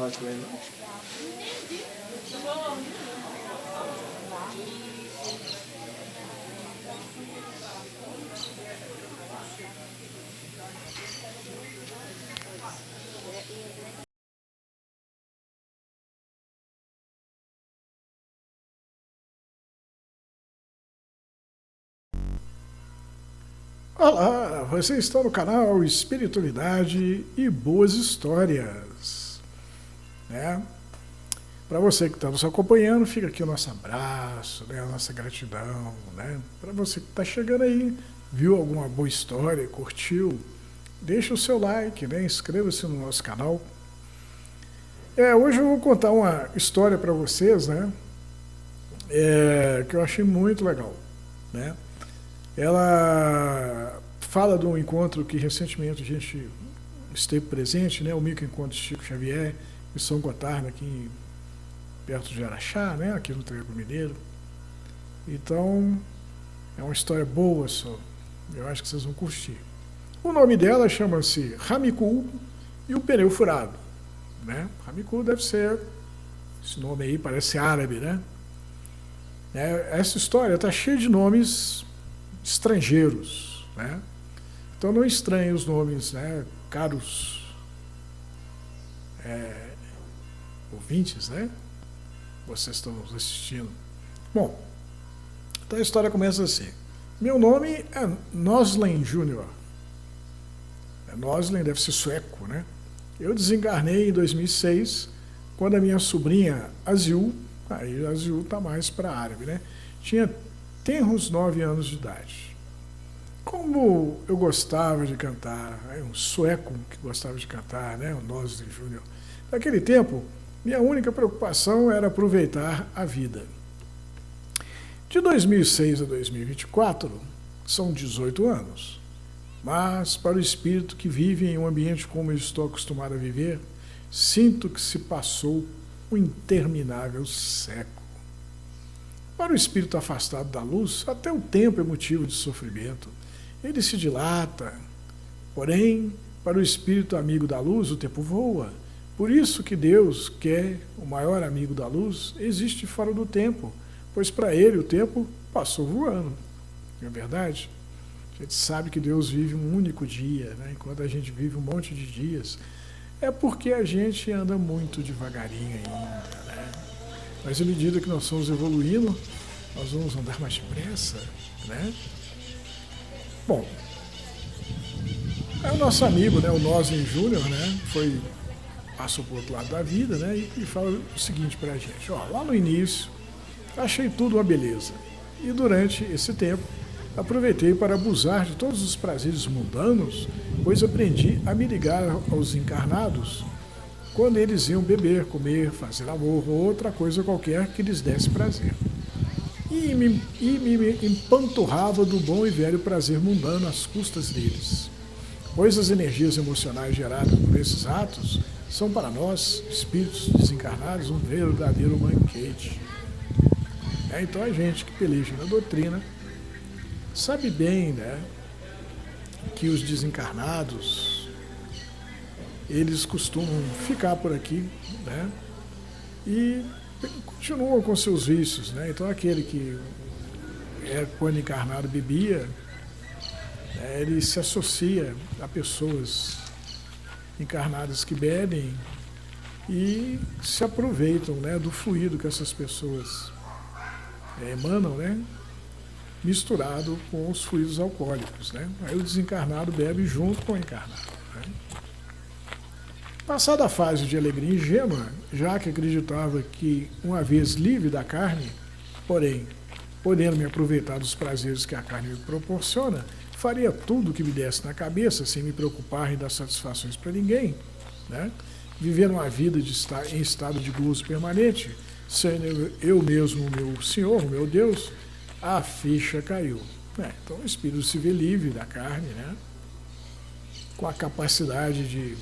falar com ele, não? Olá, você está no canal Espiritualidade e Boas Histórias, né? Para você que está nos acompanhando, fica aqui o nosso abraço, né? A nossa gratidão, né? Para você que está chegando aí, viu alguma boa história, curtiu, deixa o seu like, né? Inscreva-se no nosso canal. Hoje eu vou contar uma história para vocês, né? Que eu achei muito legal, né? Ela fala de um encontro que recentemente a gente esteve presente, né? O microencontro de Chico Xavier em São Gotardo, aqui perto de Araxá, né? Aqui no Trevo Mineiro. Então, é uma história boa só. Eu acho que vocês vão curtir. O nome dela chama-se Ramiku e o Pneu Furado, né? Ramiku deve ser, esse nome aí parece árabe, né? Essa história está cheia de nomes estrangeiros, né? Então não estranhe os nomes, né, caros ouvintes, né? Vocês estão nos assistindo. Bom, então a história começa assim. Meu nome é Noslen Jr. Noslen deve ser sueco, né? Eu desencarnei em 2006, quando a minha sobrinha Azul, aí Azul está mais para árabe, né? Tinha tenros 9 anos de idade. Como eu gostava de cantar, um sueco que gostava de cantar, né, o Noslen Jr. Naquele tempo, minha única preocupação era aproveitar a vida. De 2006 a 2024, são 18 anos. Mas, para o espírito que vive em um ambiente como eu estou acostumado a viver, sinto que se passou um interminável século. Para o espírito afastado da luz, até o tempo é motivo de sofrimento. Ele se dilata. Porém, para o espírito amigo da luz, o tempo voa. Por isso que Deus, que é o maior amigo da luz, existe fora do tempo, pois para ele o tempo passou voando. Não é verdade? A gente sabe que Deus vive um único dia, né? Enquanto a gente vive um monte de dias, é porque a gente anda muito devagarinho ainda, né? Mas à medida que nós estamos evoluindo, nós vamos andar mais depressa, né? Bom, é o nosso amigo, né, o Noslen Jr., né, passou para o outro lado da vida, né, e fala o seguinte para a gente: ó, lá no início, achei tudo uma beleza, e durante esse tempo, aproveitei para abusar de todos os prazeres mundanos, pois aprendi a me ligar aos encarnados quando eles iam beber, comer, fazer amor ou outra coisa qualquer que lhes desse prazer. E me empanturrava do bom e velho prazer mundano às custas deles. Pois as energias emocionais geradas por esses atos são para nós, espíritos desencarnados, um verdadeiro banquete. Então a gente que peleja na doutrina sabe bem, né, que os desencarnados, eles costumam ficar por aqui, né, e continuam com seus vícios, né? Então aquele que quando encarnado bebia, ele se associa a pessoas encarnadas que bebem e se aproveitam, né, do fluido que essas pessoas emanam, né, misturado com os fluidos alcoólicos, né? Aí o desencarnado bebe junto com o encarnado, né? Passada a fase de alegria ingênua, já que acreditava que, uma vez livre da carne, porém, podendo me aproveitar dos prazeres que a carne me proporciona, faria tudo o que me desse na cabeça, sem me preocupar em dar satisfações para ninguém, né? Viver uma vida em estado de gozo permanente, sendo eu mesmo o meu Senhor, o meu Deus, a ficha caiu. Então o espírito se vê livre da carne, né? Com a capacidade de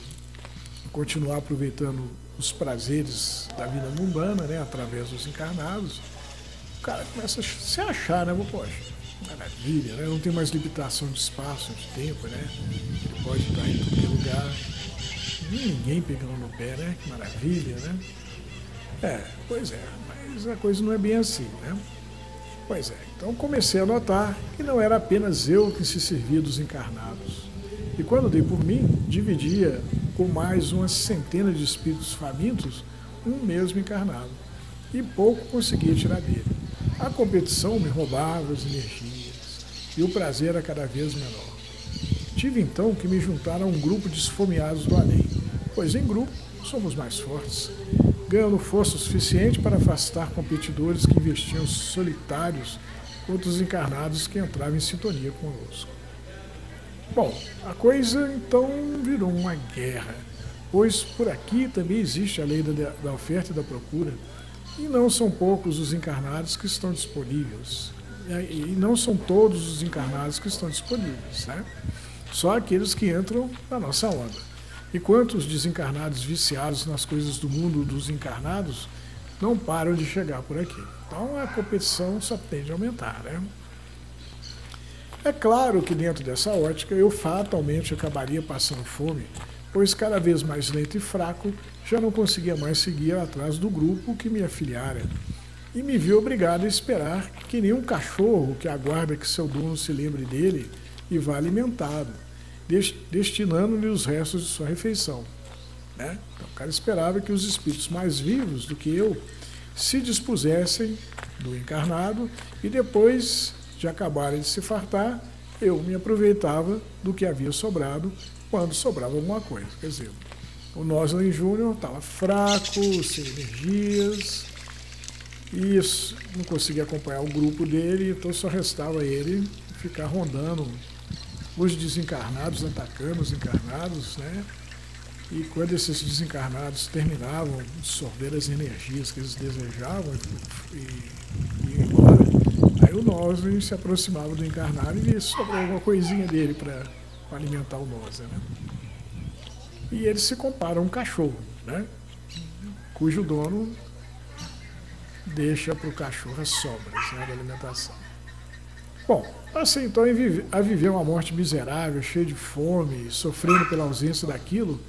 continuar aproveitando os prazeres da vida mundana, né, através dos encarnados. O cara começa a se achar, né? Poxa, maravilha, né? Não tem mais limitação de espaço, de tempo, né? Ele pode estar em qualquer lugar. ninguém pegando no pé, né? Que maravilha, né? Pois é, mas a coisa não é bem assim, né? Pois é, então comecei a notar que não era apenas eu que se servia dos encarnados. E quando dei por mim, dividia com mais umas centenas de espíritos famintos um mesmo encarnado. E pouco conseguia tirar dele. A competição me roubava as energias e o prazer era cada vez menor. Tive então que me juntar a um grupo de esfomeados do além, pois em grupo somos mais fortes, ganhando força suficiente para afastar competidores que investiam solitários contra os encarnados que entravam em sintonia conosco. Bom, a coisa então virou uma guerra, pois por aqui também existe a lei da oferta e da procura, e não são poucos os encarnados que estão disponíveis, e não são todos os encarnados que estão disponíveis, né? Só aqueles que entram na nossa onda. Enquanto os desencarnados viciados nas coisas do mundo dos encarnados não param de chegar por aqui. Então a competição só tende a aumentar, né? É claro que dentro dessa ótica eu fatalmente acabaria passando fome, pois cada vez mais lento e fraco já não conseguia mais seguir atrás do grupo que me afiliara e me vi obrigado a esperar que nem um cachorro que aguarda que seu dono se lembre dele e vá alimentado, destinando-lhe os restos de sua refeição, né? Então, o cara esperava que os espíritos mais vivos do que eu se dispusessem do encarnado e depois de acabarem de se fartar, eu me aproveitava do que havia sobrado quando sobrava alguma coisa. Quer dizer, o Nosley Júnior estava fraco, sem energias, e não conseguia acompanhar o grupo dele, então só restava ele ficar rondando os desencarnados, atacando os encarnados, né? E quando esses desencarnados terminavam de absorver as energias que eles desejavam e iam embora, aí o Nosley se aproximava do encarnado e sobrou alguma coisinha dele para alimentar o Nosley, né? E ele se compara a um cachorro, né? Cujo dono deixa para o cachorro as sobras, né, da alimentação. Bom, passei então a viver uma morte miserável, cheia de fome, sofrendo pela ausência daquilo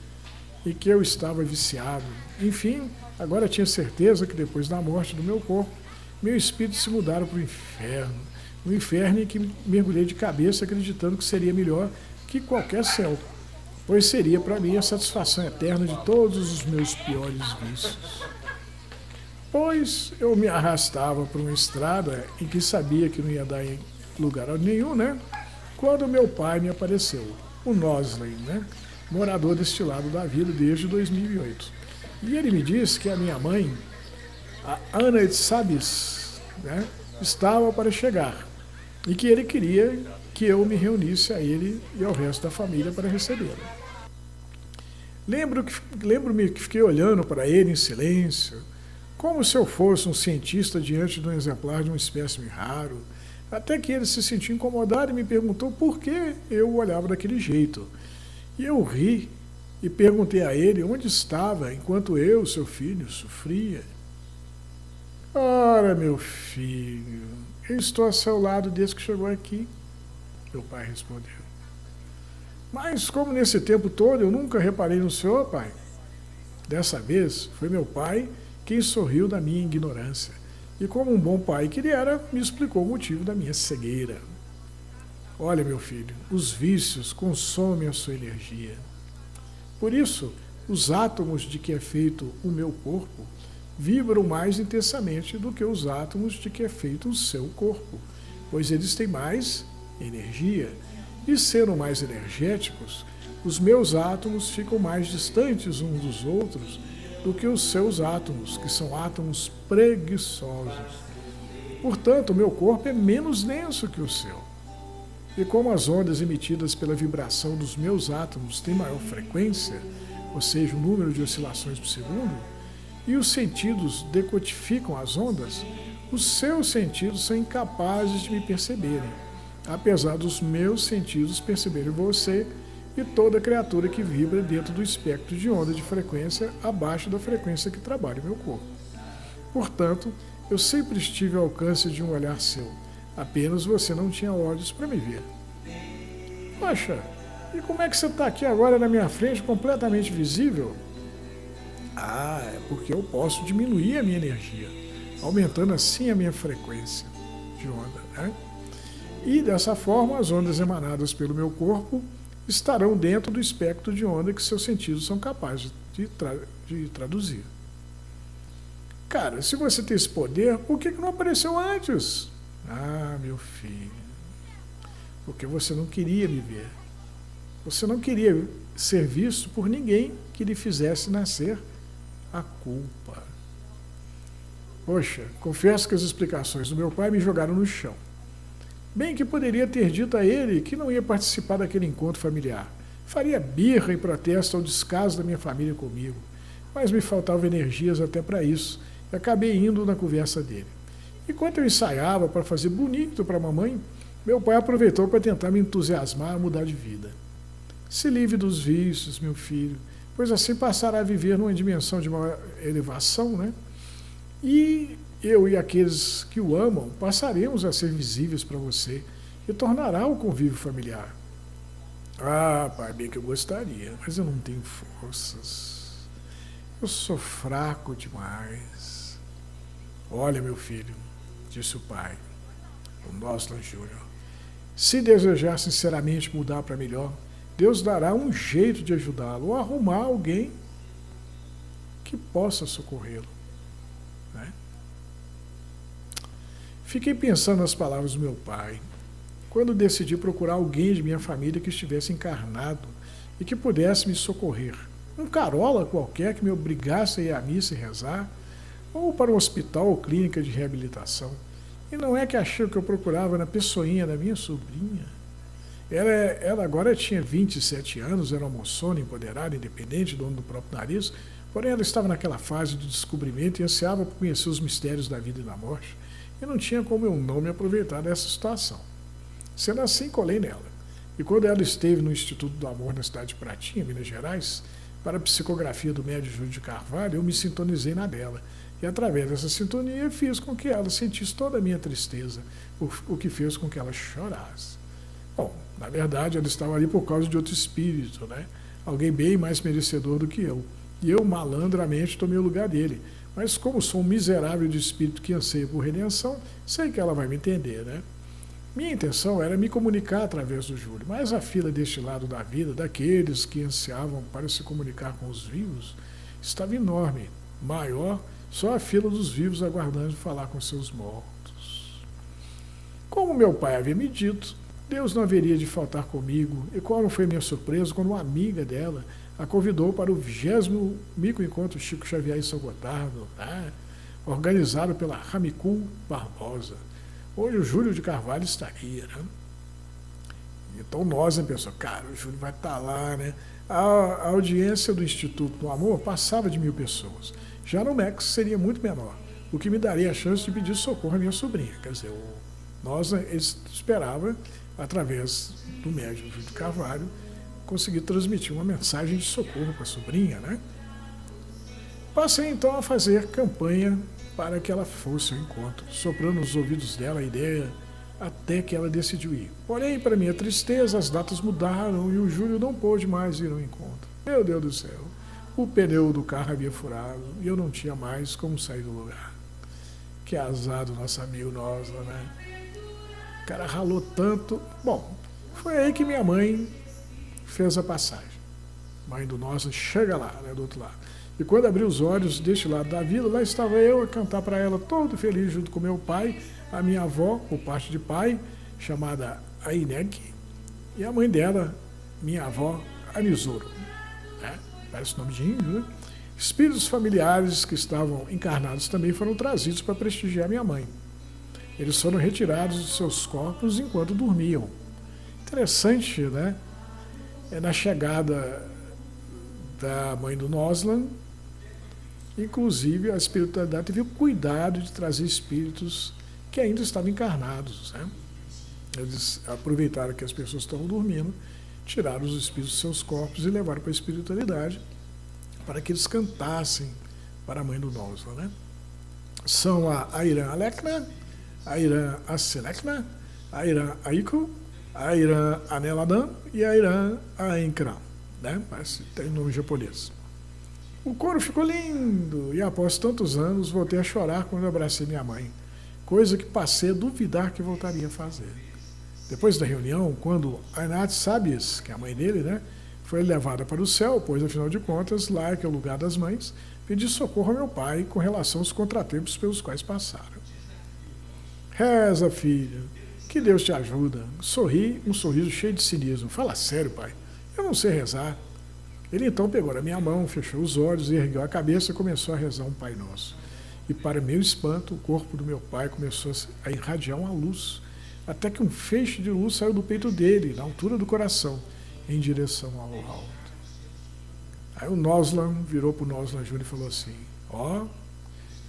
e que eu estava viciado. Enfim, agora tinha certeza que depois da morte do meu corpo, meu espírito se mudara para o inferno. Um inferno em que mergulhei de cabeça acreditando que seria melhor que qualquer céu, pois seria para mim a satisfação eterna de todos os meus piores vícios. Pois eu me arrastava por uma estrada em que sabia que não ia dar em lugar nenhum, né? Quando meu pai me apareceu, o Nosley, né? Morador deste lado da vida desde 2008. E ele me disse que a minha mãe, a Ana de Sabis, né, estava para chegar e que ele queria que eu me reunisse a ele e ao resto da família para recebê-lo. Lembro-me que fiquei olhando para ele em silêncio, como se eu fosse um cientista diante de um exemplar de um espécime raro, até que ele se sentiu incomodado e me perguntou por que eu o olhava daquele jeito. E eu ri e perguntei a ele onde estava enquanto eu, seu filho, sofria. Ora, meu filho, eu estou a seu lado desde que chegou aqui, meu pai respondeu. Mas como nesse tempo todo eu nunca reparei no senhor, pai? Dessa vez foi meu pai quem sorriu da minha ignorância. E como um bom pai que ele era, me explicou o motivo da minha cegueira. Olha, meu filho, os vícios consomem a sua energia. Por isso, os átomos de que é feito o meu corpo vibram mais intensamente do que os átomos de que é feito o seu corpo, pois eles têm mais energia. E sendo mais energéticos, os meus átomos ficam mais distantes uns dos outros do que os seus átomos, que são átomos preguiçosos. Portanto, o meu corpo é menos denso que o seu. E como as ondas emitidas pela vibração dos meus átomos têm maior frequência, ou seja, o número de oscilações por segundo, e os sentidos decodificam as ondas, os seus sentidos são incapazes de me perceberem, apesar dos meus sentidos perceberem você e toda criatura que vibra dentro do espectro de onda de frequência abaixo da frequência que trabalha o meu corpo. Portanto, eu sempre estive ao alcance de um olhar seu, apenas você não tinha olhos para me ver. Poxa, E como é que você está aqui agora na minha frente, completamente visível? Ah, é porque eu posso diminuir a minha energia, aumentando assim a minha frequência de onda, né? E dessa forma, as ondas emanadas pelo meu corpo estarão dentro do espectro de onda que seus sentidos são capazes de traduzir. Cara, se você tem esse poder, por que não apareceu antes? Ah, meu filho, porque você não queria me ver. Você não queria ser visto por ninguém que lhe fizesse nascer a culpa. Poxa, confesso que as explicações do meu pai me jogaram no chão. Bem que poderia ter dito a ele que não ia participar daquele encontro familiar. Faria birra em protesto ao descaso da minha família comigo. Mas me faltavam energias até para isso, e acabei indo na conversa dele. Enquanto eu ensaiava para fazer bonito para a mamãe, meu pai aproveitou para tentar me entusiasmar a mudar de vida. Se livre dos vícios, meu filho, pois assim passará a viver numa dimensão de maior elevação, né? E eu e aqueles que o amam passaremos a ser visíveis para você e tornará o convívio familiar. Ah, pai, bem que eu gostaria, mas eu não tenho forças. Eu sou fraco demais. Olha, meu filho, disse o pai, o Noslan Júnior, se desejar sinceramente mudar para melhor, Deus dará um jeito de ajudá-lo ou arrumar alguém que possa socorrê-lo. Né? Fiquei pensando nas palavras do meu pai, quando decidi procurar alguém de minha família que estivesse encarnado e que pudesse me socorrer. Um carola qualquer que me obrigasse a ir à missa e rezar, ou para um hospital ou clínica de reabilitação. E não é que achei o que eu procurava na pessoinha da minha sobrinha. Ela agora tinha 27 anos, era uma moçona, empoderada, independente, dona do próprio nariz, porém ela estava naquela fase de descobrimento e ansiava por conhecer os mistérios da vida e da morte, e não tinha como eu não me aproveitar dessa situação. Sendo assim, colei nela. E quando ela esteve no Instituto do Amor na cidade de Pratinha, Minas Gerais, para a psicografia do médium Júlio de Carvalho, eu me sintonizei na dela. E através dessa sintonia fiz com que ela sentisse toda a minha tristeza, o que fez com que ela chorasse. Bom, na verdade ela estava ali por causa de outro espírito, né? Alguém bem mais merecedor do que eu. E eu malandramente tomei o lugar dele. Mas como sou um miserável de espírito que anseia por redenção, sei que ela vai me entender, né? Minha intenção era me comunicar através do Júlio, mas a fila deste lado da vida, daqueles que ansiavam para se comunicar com os vivos, estava enorme, maior, só a fila dos vivos aguardando falar com seus mortos. Como meu pai havia me dito, Deus não haveria de faltar comigo, e qual não foi minha surpresa quando uma amiga dela a convidou para o 20º microencontro Chico Xavier em São Gotardo, né? Organizado pela Ramicul Barbosa. Hoje o Júlio de Carvalho estaria, né? Então nós pensamos, cara, o Júlio vai estar lá, né? A audiência do Instituto do Amor passava de 1.000 pessoas. Já no MEX seria muito menor, o que me daria a chance de pedir socorro à minha sobrinha. Quer dizer, nós esperava, através do médium Júlio de Carvalho, conseguir transmitir uma mensagem de socorro para a sobrinha, né? Passei então a fazer campanha para que ela fosse ao encontro, soprando nos ouvidos dela a ideia, até que ela decidiu ir. Porém, para minha tristeza, as datas mudaram e o Júlio não pôde mais ir ao encontro. Meu Deus do céu, o pneu do carro havia furado e eu não tinha mais como sair do lugar. Que azar do nosso amigo Noslan, né? O cara ralou tanto. Bom, foi aí que minha mãe fez a passagem. Mãe do Noslan chega lá, né, do outro lado. E quando abri os olhos deste lado da vila, lá estava eu a cantar para ela todo feliz junto com meu pai, a minha avó, por parte de pai, chamada Aineg, e a mãe dela, minha avó, Anisoro. Né? Parece nome de índio, né? Espíritos familiares que estavam encarnados também foram trazidos para prestigiar minha mãe. Eles foram retirados de seus corpos enquanto dormiam. Interessante, né? Na chegada da mãe do Noslan, inclusive a espiritualidade teve o cuidado de trazer espíritos que ainda estavam encarnados. Né? Eles aproveitaram que as pessoas estavam dormindo, tiraram os espíritos dos seus corpos e levaram para a espiritualidade para que eles cantassem para a mãe do Noslan. Né? São a Irã Alekna, a Irã Aselekna, a Irã Aiko, a Irã Aneladã e a Irã Aenkran, né? Mas tem nome japonês. O coro ficou lindo e após tantos anos voltei a chorar quando abracei minha mãe, coisa que passei a duvidar que voltaria a fazer. Depois da reunião, quando Ainat Sabis, que é a mãe dele, né, foi levada para o céu, pois afinal de contas lá é que é o lugar das mães, pedi socorro ao meu pai com relação aos contratempos pelos quais passaram. Reza, filho, que Deus te ajuda. Sorri, um sorriso cheio de cinismo. Fala sério, pai, eu não sei rezar. Ele então pegou na minha mão, fechou os olhos, ergueu a cabeça e começou a rezar um Pai Nosso. E para meu espanto, o corpo do meu pai começou a irradiar uma luz, até que um feixe de luz saiu do peito dele, na altura do coração, em direção ao alto. Aí o Noslan virou para o Noslan Júnior e falou assim,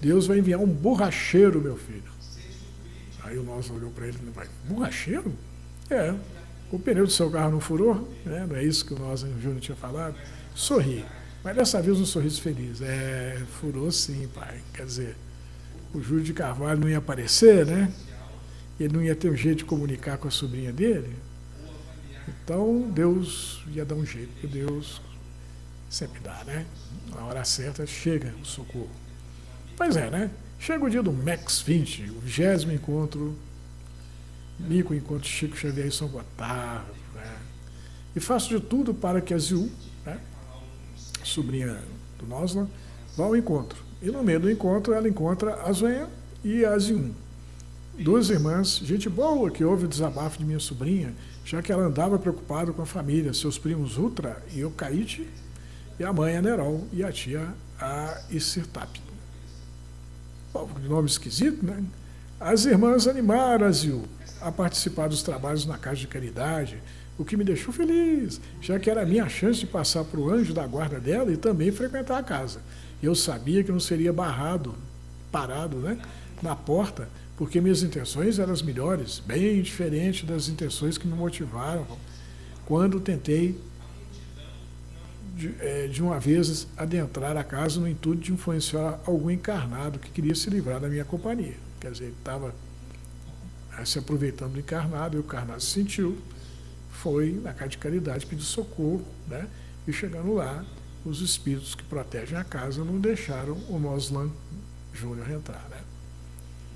Deus vai enviar um borracheiro, meu filho. Aí o Noslan olhou para ele e falou, borracheiro? O pneu do seu carro não furou, né? Não é isso que o Noslan Júnior tinha falado? Sorri, mas dessa vez um sorriso feliz. Furou sim, pai. Quer dizer, o Júlio de Carvalho não ia aparecer, né? Ele não ia ter um jeito de comunicar com a sobrinha dele. Então Deus ia dar um jeito, porque Deus sempre dá, né? Na hora certa chega o socorro. Pois é, né? Chega o dia do Max 20, o 20º encontro, Mico encontro Chico Xavier em São Gotardo, né? E faço de tudo para que a Ziu, né, sobrinha do Noslan, vá ao encontro. E no meio do encontro ela encontra a Zoen e a Ziun, duas irmãs, gente boa, que ouve o desabafo de minha sobrinha, já que ela andava preocupada com a família, seus primos Utra e Ocaite, e a mãe a Nerol e a tia a Isirtap. Nome esquisito, né? As irmãs animaram a Ziu a participar dos trabalhos na casa de caridade, o que me deixou feliz, já que era a minha chance de passar para o anjo da guarda dela e também frequentar a casa. Eu sabia que não seria parado, né, na porta, porque minhas intenções eram as melhores, bem diferente das intenções que me motivaram quando tentei de uma vez adentrar a casa no intuito de influenciar algum encarnado que queria se livrar da minha companhia. Quer dizer, ele estava se aproveitando do encarnado, e o encarnado se sentiu, foi na casa de caridade pedir socorro, né? E chegando lá, os espíritos que protegem a casa não deixaram o Noslan Júnior entrar, né?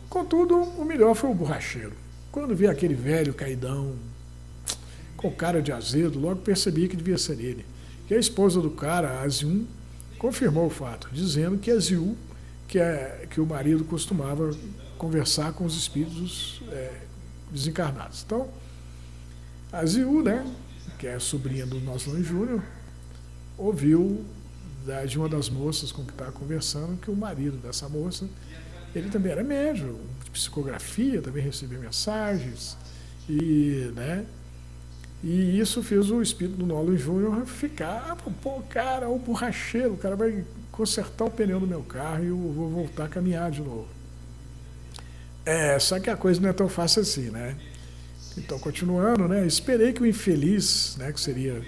Contudo, o melhor foi o borracheiro. Quando vi aquele velho caidão, com cara de azedo, logo percebi que devia ser ele. E a esposa do cara, a Ziun, confirmou o fato, dizendo que a Ziu, que o marido costumava conversar com os espíritos desencarnados. Então, a Ziu, né, que é a sobrinha do Noslan Júnior, ouviu de uma das moças com que estava conversando que o marido dessa moça, ele também era médium, de psicografia, também recebia mensagens, né, e isso fez o espírito do Noslan Júnior ficar, cara, o borracheiro, o cara vai consertar o pneu do meu carro e eu vou voltar a caminhar de novo. Só que a coisa não é tão fácil assim, né? Então, continuando, né? Esperei que o infeliz, né, que seria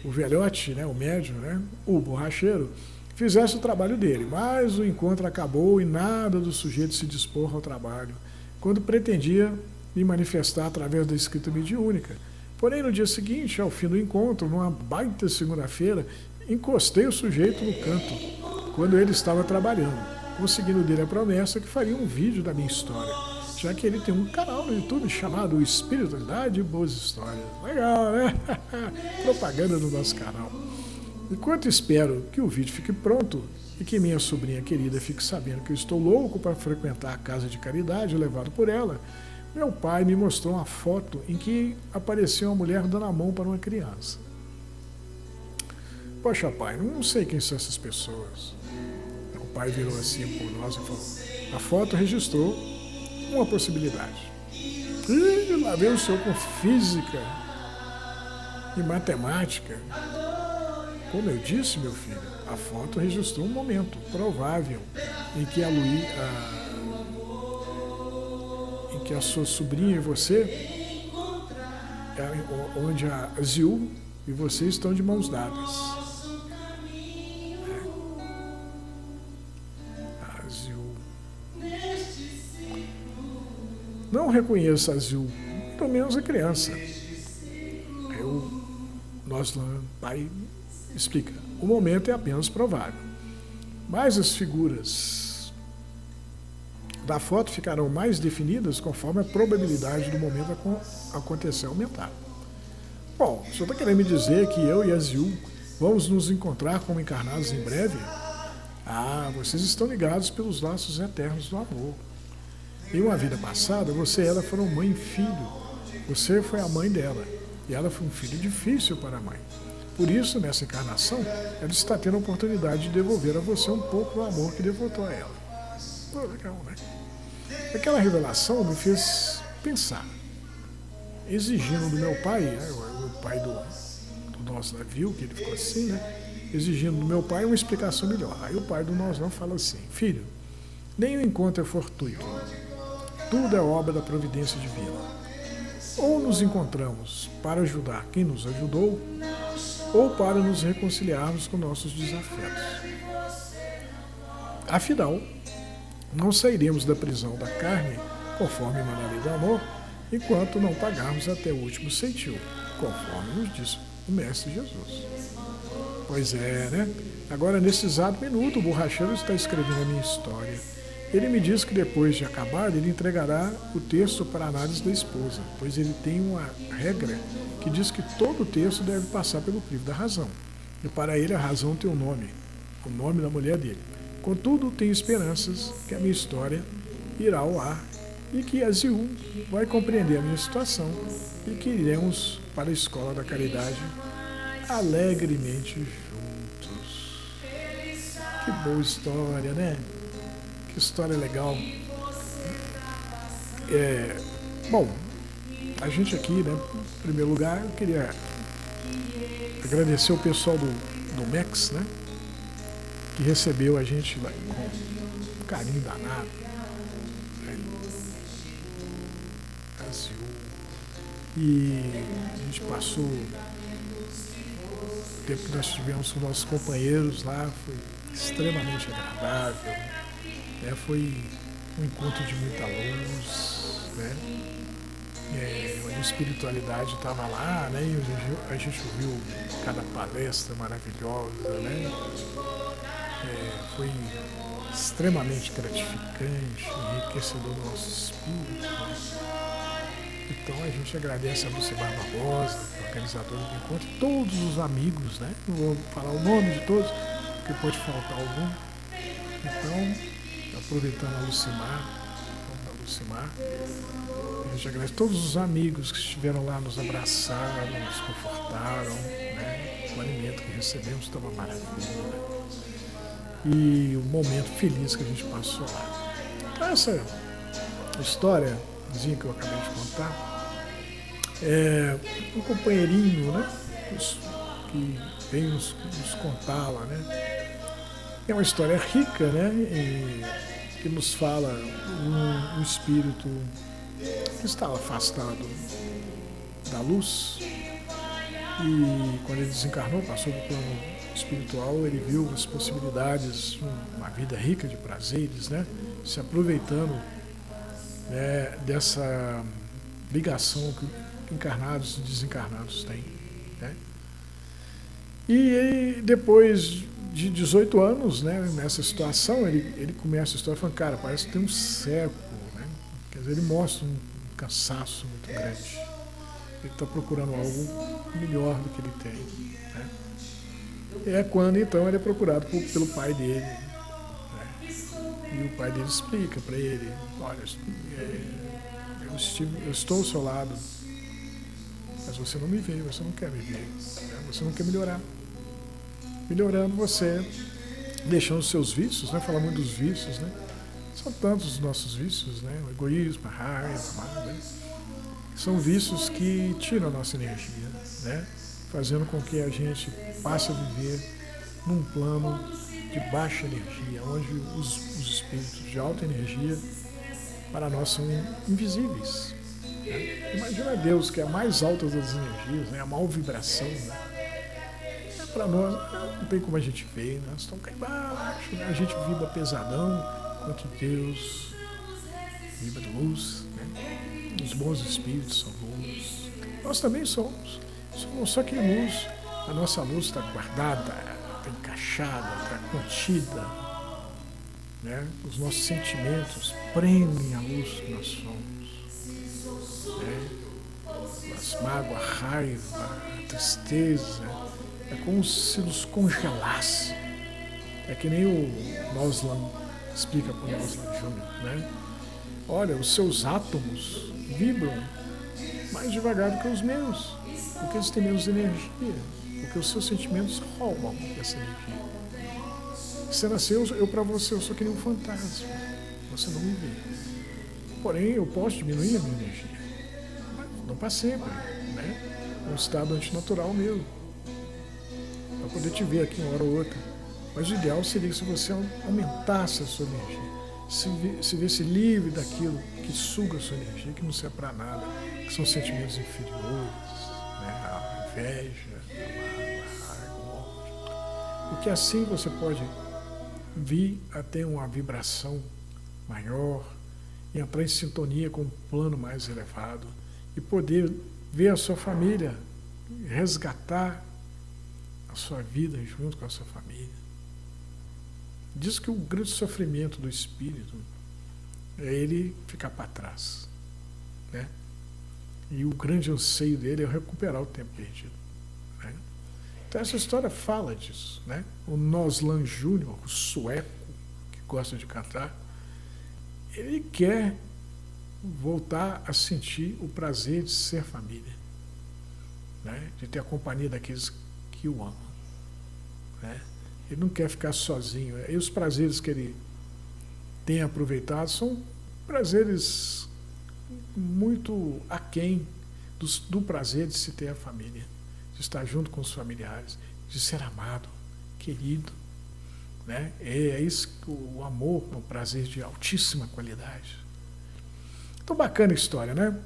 o velhote, né, o médium, né, o borracheiro, fizesse o trabalho dele, mas o encontro acabou e nada do sujeito se dispor ao trabalho, quando pretendia me manifestar através da escrita mediúnica. Porém, no dia seguinte, ao fim do encontro, numa baita segunda-feira, encostei o sujeito no canto, quando ele estava trabalhando, conseguindo dele a promessa que faria um vídeo da minha história, já que ele tem um canal no YouTube chamado Espiritualidade e Boas Histórias. Legal, né? Propaganda do nosso canal. Enquanto espero que o vídeo fique pronto e que minha sobrinha querida fique sabendo que eu estou louco para frequentar a casa de caridade levado por ela, meu pai me mostrou uma foto em que aparecia uma mulher dando a mão para uma criança. Poxa, pai, não sei quem são essas pessoas. O pai virou assim por nós e falou, a foto registrou uma possibilidade. E lá veio o senhor com física e matemática. Como eu disse, meu filho, a foto registrou um momento provável em que em que a sua sobrinha e você, onde a Ziu e você estão de mãos dadas. A Ziu. Não reconheço a Ziu muito menos a criança. Aí o nosso pai explica, o momento é apenas provável, mas as figuras da foto ficarão mais definidas conforme a probabilidade do momento acontecer aumentar. Bom, o senhor está querendo me dizer que eu e a Ziu vamos nos encontrar como encarnados em breve? Ah, vocês estão ligados pelos laços eternos do amor. Em uma vida passada, você e ela foram mãe e filho. Você foi a mãe dela e ela foi um filho difícil para a mãe. Por isso, nessa encarnação, ela está tendo a oportunidade de devolver a você um pouco do amor que devotou a ela. Pô, legal, né? Aquela revelação me fez pensar, exigindo do meu pai, o pai do nosso navio, que ele ficou assim, né? Exigindo do meu pai uma explicação melhor. Aí o pai do nós não fala assim, filho, nem o encontro é fortuito, tudo é obra da providência divina. Ou nos encontramos para ajudar quem nos ajudou, ou para nos reconciliarmos com nossos desafetos. Afinal, não sairemos da prisão da carne, conforme na lei do amor, enquanto não pagarmos até o último centil, conforme nos disse o Mestre Jesus. Pois é, né? Agora, nesse exato minuto, o borracheiro está escrevendo a minha história. Ele me diz que depois de acabar, ele entregará o texto para a análise da esposa, pois ele tem uma regra que diz que todo texto deve passar pelo crivo da razão. E para ele a razão tem um nome, o nome da mulher dele. Contudo, tenho esperanças que a minha história irá ao ar e que a Ziu vai compreender a minha situação e que iremos para a Escola da Caridade alegremente juntos. Que boa história, né? Que história legal. Bom, a gente aqui, né, em primeiro lugar, eu queria agradecer o pessoal do MEX, né, que recebeu a gente lá com carinho danado. Né, Brasil. E a gente passou o tempo que nós tivemos com nossos companheiros lá, foi extremamente agradável. Foi um encontro de muita luz, né? A espiritualidade estava lá, né? E a gente ouviu cada palestra maravilhosa, né? Foi extremamente gratificante, enriquecedor do nosso espírito. Né? Então a gente agradece a Lucimar Barbosa, organizadora do encontro, e todos os amigos, né? Não vou falar o nome de todos, porque pode faltar algum. Então, aproveitando a Lucimar, a gente agradece a todos os amigos que estiveram lá, nos abraçaram, nos confortaram, né? O alimento que recebemos estava maravilhoso. E o momento feliz que a gente passou lá. Então, essa historiazinha que eu acabei de contar é um companheirinho, né? Que veio nos contá-la, né? É uma história rica, né? Que nos fala um espírito que estava afastado da luz e quando ele desencarnou, passou do plano espiritual, ele viu as possibilidades, uma vida rica de prazeres, né? Se aproveitando, né, dessa ligação que encarnados e desencarnados têm, né? E depois de 18 anos, né, nessa situação, ele começa a história falando, cara, parece que tem um século, né? Quer dizer, ele mostra um cansaço muito grande. Ele está procurando algo melhor do que ele tem. Né? É quando, então, ele é procurado pelo pai dele. Né? E o pai dele explica para ele, olha, eu estou ao seu lado, mas você não me vê, você não quer me ver, né? Você não quer melhorar. Melhorando você, deixando os seus vícios, né? Falar muito dos vícios, né? São tantos os nossos vícios, né? O egoísmo, a raiva, a mágoa, né? São vícios que tiram a nossa energia, né? Fazendo com que a gente passe a viver num plano de baixa energia, onde os espíritos de alta energia para nós são invisíveis. Né? Imagina Deus, que é a mais alta das energias, né? A maior vibração, né? Para nós, não tem como a gente ver, nós estamos cá embaixo, né? A gente vibra pesadão, enquanto Deus vibra de luz, né? Os bons espíritos são luz. Nós também somos. Só que a nossa luz está guardada, está encaixada, está contida. Né? Os nossos sentimentos prendem a luz que nós somos. Né? As mágoas, a raiva, a tristeza, é como se nos congelasse. É que nem o Noslan explica para o Noslan Júnior, né? Olha, os seus átomos vibram mais devagar do que os meus, porque eles têm menos energia, porque os seus sentimentos roubam essa energia. Você nasceu, eu para você, eu sou que nem um fantasma, você não me vê. Porém, eu posso diminuir a minha energia, mas não para sempre, né? É um estado antinatural meu, para poder te ver aqui uma hora ou outra. Mas o ideal seria se você aumentasse a sua energia, se visse livre daquilo que suga a sua energia, que não serve para nada, que são sentimentos inferiores, né? A inveja, a raiva, o ódio. Porque assim você pode vir a ter uma vibração maior, e entrar em sintonia com um plano mais elevado, e poder ver a sua família, resgatar a sua vida junto com a sua família. Diz que o grande sofrimento do espírito é ele ficar para trás, né? E o grande anseio dele é recuperar o tempo perdido, né? Então essa história fala disso, né? O Noslan Júnior, o sueco que gosta de cantar, ele quer voltar a sentir o prazer de ser família, né? De ter a companhia daqueles que o amam, né? Ele não quer ficar sozinho. E os prazeres que ele tem aproveitado são prazeres muito aquém do prazer de se ter a família, de estar junto com os familiares, de ser amado, querido, né? É isso, o amor, um prazer de altíssima qualidade. Então, bacana a história, né?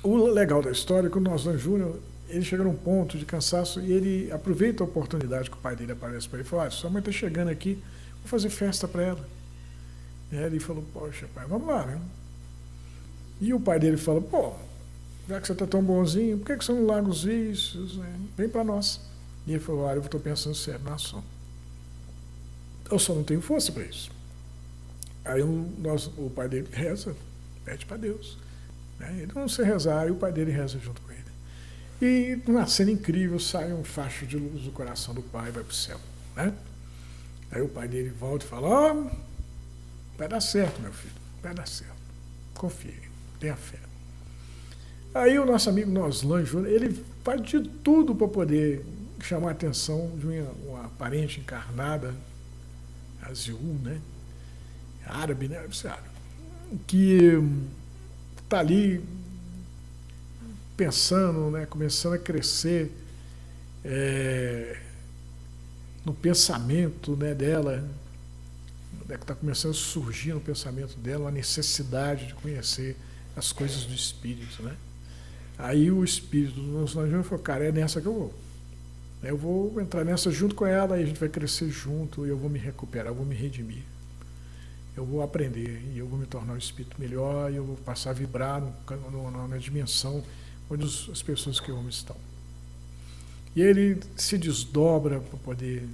O legal da história é que o Noslan Júnior, ele chega num ponto de cansaço e ele aproveita a oportunidade que o pai dele aparece para ele e fala: ah, sua mãe está chegando aqui, vou fazer festa para ela. E aí ele falou: poxa, pai, vamos lá, né? E o pai dele fala: pô, já que você está tão bonzinho, por que você não larga os vícios, né? Vem para nós. E ele falou: olha, eu estou pensando sério na ação. Eu só não tenho força para isso. Aí o pai dele reza, pede para Deus, né? Ele não se rezar, e o pai dele reza junto com ele. E numa cena incrível sai um facho de luz do coração do pai e vai para o céu, né? Aí o pai dele volta e fala: ó, vai dar certo, meu filho, vai dar certo. Confie, tenha fé. Aí o nosso amigo Noslan Júnior, ele faz de tudo para poder chamar a atenção de uma parente encarnada, Azul, né? Árabe, né? Que está ali pensando, né, começando a crescer no pensamento, né, dela, que está começando a surgir no pensamento dela a necessidade de conhecer as coisas do espírito, né? Aí o espírito do Noslan Júnior falou: cara, é nessa que eu vou. Eu vou entrar nessa junto com ela, e a gente vai crescer junto, e eu vou me recuperar, eu vou me redimir. Eu vou aprender, e eu vou me tornar um espírito melhor, e eu vou passar a vibrar na dimensão onde as pessoas que eu amo estão. E ele se desdobra para poder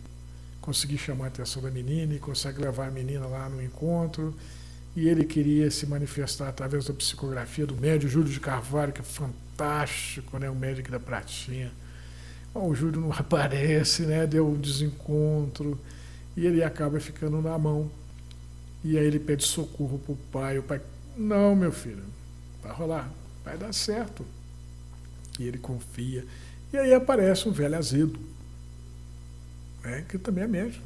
conseguir chamar a atenção da menina, e consegue levar a menina lá no encontro, e ele queria se manifestar através da psicografia do médium Júlio de Carvalho, que é fantástico, né? O médium da Pratinha. Bom, o Júlio não aparece, né? Deu um desencontro, e ele acaba ficando na mão. E aí ele pede socorro para o pai. O pai: não, meu filho, vai rolar, vai dar certo. E ele confia. E aí aparece um velho azedo, né, que também é médium.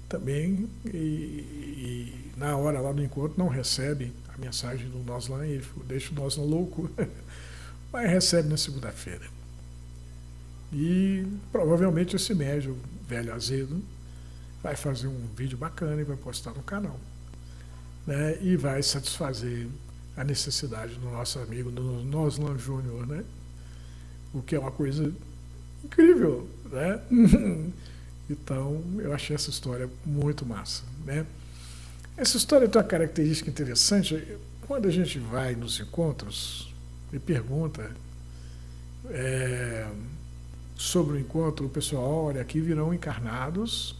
Também, e na hora lá do encontro não recebe a mensagem do Noslan, ele deixa o Noslan louco, mas recebe na segunda-feira. E provavelmente esse médium, velho azedo, vai fazer um vídeo bacana e vai postar no canal, né, e vai satisfazer a necessidade do nosso amigo, do Noslan Júnior, né? O que é uma coisa incrível, né? Então, eu achei essa história muito massa, né? Essa história tem uma característica interessante. Quando a gente vai nos encontros e pergunta sobre o encontro, o pessoal, olha, aqui virão encarnados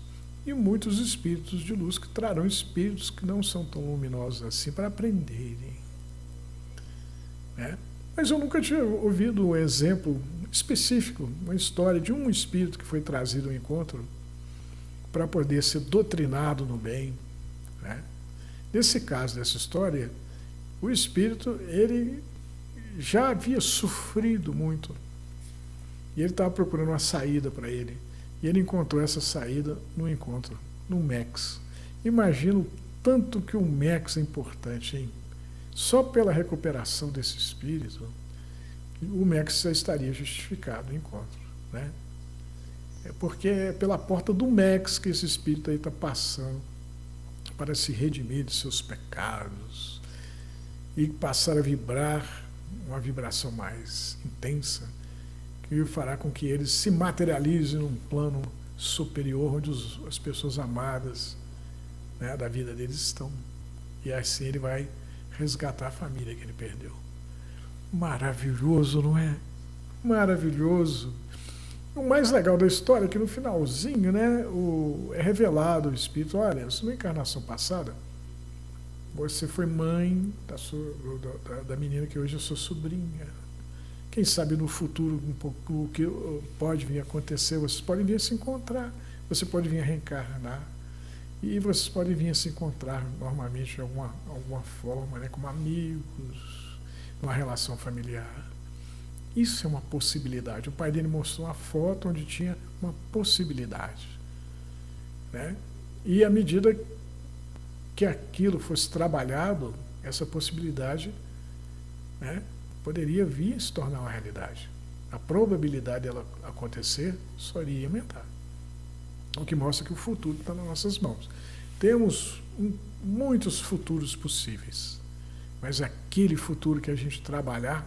e muitos espíritos de luz que trarão espíritos que não são tão luminosos assim para aprenderem. Né? Mas eu nunca tinha ouvido um exemplo específico, uma história de um espírito que foi trazido ao encontro para poder ser doutrinado no bem. Né? Nesse caso dessa história, o espírito, ele já havia sofrido muito e ele estava procurando uma saída para ele. E ele encontrou essa saída no encontro, no MEX. Imagina o tanto que o MEX é importante, hein? Só pela recuperação desse espírito, o MEX já estaria justificado o encontro. Né? É porque é pela porta do MEX que esse espírito aí está passando para se redimir de seus pecados e passar a vibrar uma vibração mais intensa, que fará com que ele se materialize num plano superior, onde as pessoas amadas, né, da vida deles estão. E assim ele vai resgatar a família que ele perdeu. Maravilhoso, não é? Maravilhoso. O mais legal da história é que no finalzinho, né, é revelado o espírito, olha, na encarnação passada, você foi mãe da menina que hoje é sua sobrinha. Quem sabe no futuro um pouco o que pode vir a acontecer, vocês podem vir a se encontrar, você pode vir a reencarnar, e vocês podem vir a se encontrar normalmente de alguma forma, né, como amigos, numa relação familiar. Isso é uma possibilidade. O pai dele mostrou uma foto onde tinha uma possibilidade. Né? E à medida que aquilo fosse trabalhado, essa possibilidade, né, poderia vir a se tornar uma realidade. A probabilidade dela acontecer só iria aumentar. O que mostra que o futuro está nas nossas mãos. Temos muitos futuros possíveis, mas aquele futuro que a gente trabalhar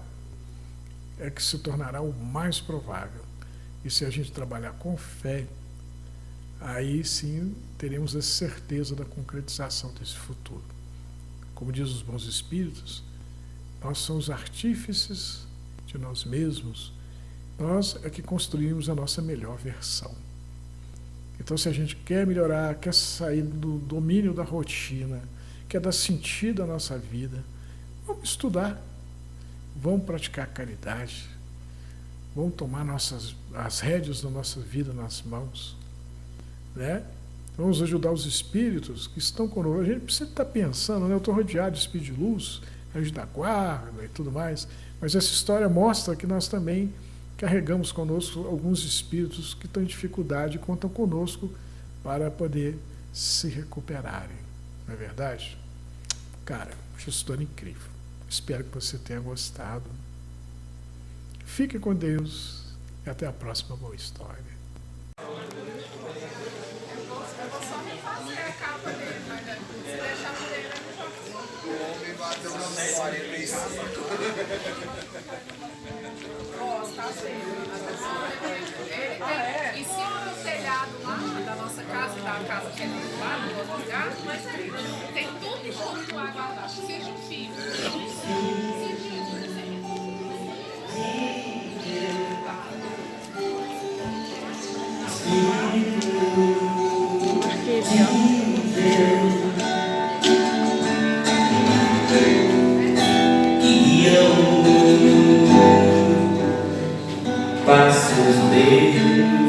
é que se tornará o mais provável. E se a gente trabalhar com fé, aí sim teremos a certeza da concretização desse futuro. Como diz os bons espíritos, nós somos artífices de nós mesmos, nós é que construímos a nossa melhor versão. Então, se a gente quer melhorar, quer sair do domínio da rotina, quer dar sentido à nossa vida, vamos estudar, vamos praticar caridade, vamos tomar as rédeas da nossa vida nas mãos, né? Vamos ajudar os espíritos que estão conosco. A gente precisa estar pensando, né? Eu estou rodeado de espírito de luz, anjo da guarda e tudo mais, mas essa história mostra que nós também carregamos conosco alguns espíritos que estão em dificuldade e contam conosco para poder se recuperarem. Não é verdade? Cara, essa história é incrível. Espero que você tenha gostado. Fique com Deus e até a próxima boa história. Eu vou só refazer a capa dele, mas se deixar por ele, eu não jogo. O homem bateu na 45. Ó, tá assim. Em cima do telhado lá da nossa casa, da casa que é do lado, do outro lugar, tem tudo lá guardado. Seja um filho. Passos dele